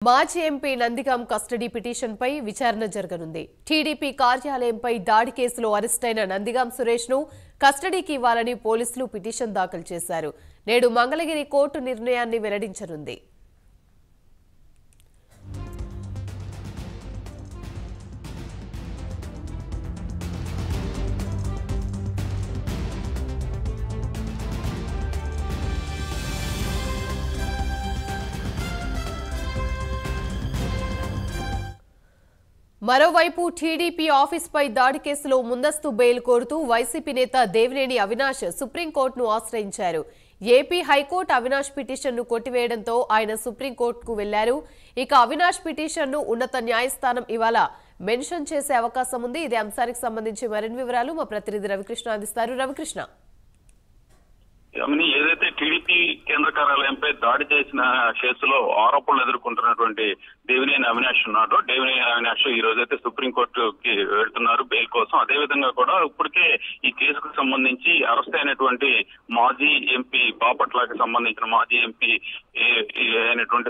మాజీ MP Nandigam custody పిటిషన్పై విచారణ జరగనుంది. టీడీపీ కార్యాలయంపై దాడి కేసులో అరెస్టైన నందిగాం సురేష్ను కస్టడీకి ఇవ్వాలని పోలీసులు పిటిషన్ దాఖలు చేశారు. నేడు మంగళగిరి కోర్టు నిర్ణయాన్ని వెల్లడించనుంది. మరోవైపు టీడీపీ ఆఫీస్పై దాడి కేసులో ముందస్తు బెయిల్ కోరుతూ వైసీపీ నేత దేవినేని అవినాష్ సుప్రీంకోర్టును ఆశ్రయించారు. ఏపీ హైకోర్టు అవినాష్ పిటిషన్ను కొట్టివేయడంతో ఆయన సుప్రీంకోర్టుకు వెళ్లారు. ఇక అవినాష్ పిటిషన్ను ఉన్నత న్యాయస్థానం ఇవాళ మెన్షన్ చేసే అవకాశం ఉంది. ఇదే అంశానికి సంబంధించి మరిన్ని వివరాలు మా ప్రతినిధి రవికృష్ణ అందిస్తారు. రవికృష్ణ, ఏదైతే టీడీపీ కేంద్ర కార్యాలయంపై దాడి చేసిన కేసులో ఆరోపణలు ఎదుర్కొంటున్నటువంటి దేవినేని అవినాష్ ఉన్నాడు. దేవినేని అవినాష్ ఈ రోజైతే సుప్రీంకోర్టుకి వెళ్తున్నారు బెయిల్ కోసం. అదేవిధంగా కూడా ఇప్పటికే ఈ కేసుకు సంబంధించి అరెస్ట్ అయినటువంటి మాజీ ఎంపీ బాపట్లకి సంబంధించిన మాజీ ఎంపీ అయినటువంటి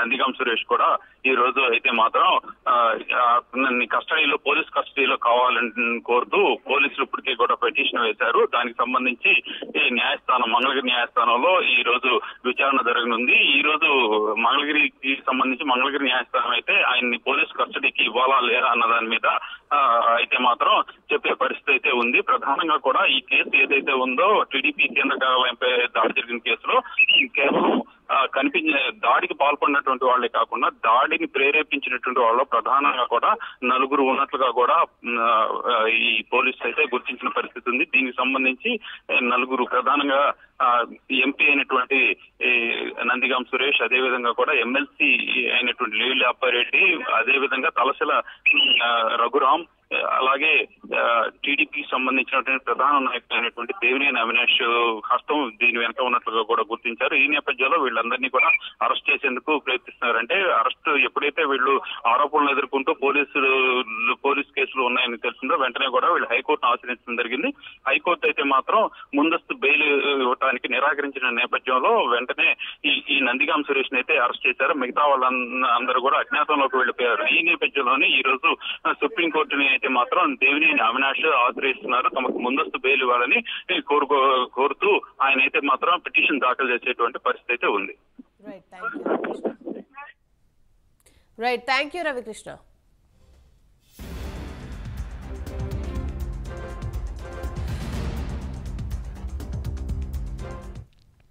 నందిగాం సురేష్ కూడా ఈ రోజు అయితే మాత్రం కస్టడీలో పోలీస్ కస్టడీలో కావాలని కోరుతూ పోలీసులు ఇప్పటికే కూడా పిటిషన్ వేశారు. దానికి సంబంధించి మంగళగిరి న్యాయస్థానంలో ఈ రోజు విచారణ జరగనుంది. ఈ రోజు మంగళగిరికి సంబంధించి మంగళగిరి న్యాయస్థానం అయితే ఆయన్ని పోలీస్ కస్టడీకి ఇవ్వాలా లేదా అన్న దాని మీద అయితే మాత్రం చెప్పే పరిస్థితి అయితే ఉంది. ప్రధానంగా కూడా ఈ కేసు ఏదైతే ఉందో టీడీపీ కేంద్ర కార్యాలయంపై దాడి జరిగిన కేసులో కేవలం దాడికి పాల్పడినటువంటి వాళ్లే కాకుండా దాడిని ప్రేరేపించినటువంటి వాళ్ళు ప్రధానంగా కూడా నలుగురు ఉన్నట్లుగా కూడా ఈ పోలీసులు అయితే గుర్తించిన పరిస్థితి ఉంది. దీనికి సంబంధించి నలుగురు ప్రధానంగా ఎంపీ అయినటువంటి నందిగాం సురేష్, అదేవిధంగా కూడా ఎమ్మెల్సీ అయినటువంటి లీలా అప్పారెడ్డి, అదేవిధంగా తలసల రఘురాం, అలాగే టీడీపీకి సంబంధించినటువంటి ప్రధాన నాయకులైనటువంటి దేవినేని అవినాష్ హస్తం దీని వెనక ఉన్నట్లుగా కూడా గుర్తించారు. ఈ నేపథ్యంలో వీళ్ళందరినీ కూడా అరెస్ట్ చేసేందుకు ప్రయత్నిస్తున్నారంటే అరెస్ట్ ఎప్పుడైతే వీళ్ళు ఆరోపణలు ఎదుర్కొంటూ పోలీస్ కేసులు ఉన్నాయని తెలిసిందో వెంటనే కూడా వీళ్ళు హైకోర్టును ఆశ్రయించడం జరిగింది. హైకోర్టు అయితే మాత్రం ముందస్తు బెయిల్ ఇవ్వడానికి నిరాకరించిన నేపథ్యంలో వెంటనే ఈ నందిగాం సురేష్ ని అయితే అరెస్ట్ చేశారు. మిగతా వాళ్ళందరూ కూడా అజ్ఞాతంలోకి వెళ్లిపోయారు. ఈ నేపథ్యంలోనే ఈ రోజు సుప్రీంకోర్టుని అయితే మాత్రం దేవినేని అవినాష్ ఆశ్రయిస్తున్నారు. తమకు ముందస్తు బెయిల్ ఇవ్వాలని కోరుతూ ఆయన అయితే మాత్రం పిటిషన్ దాఖలు చేసేటువంటి పరిస్థితి అయితే ఉంది. Right, thank you Ravikrishna.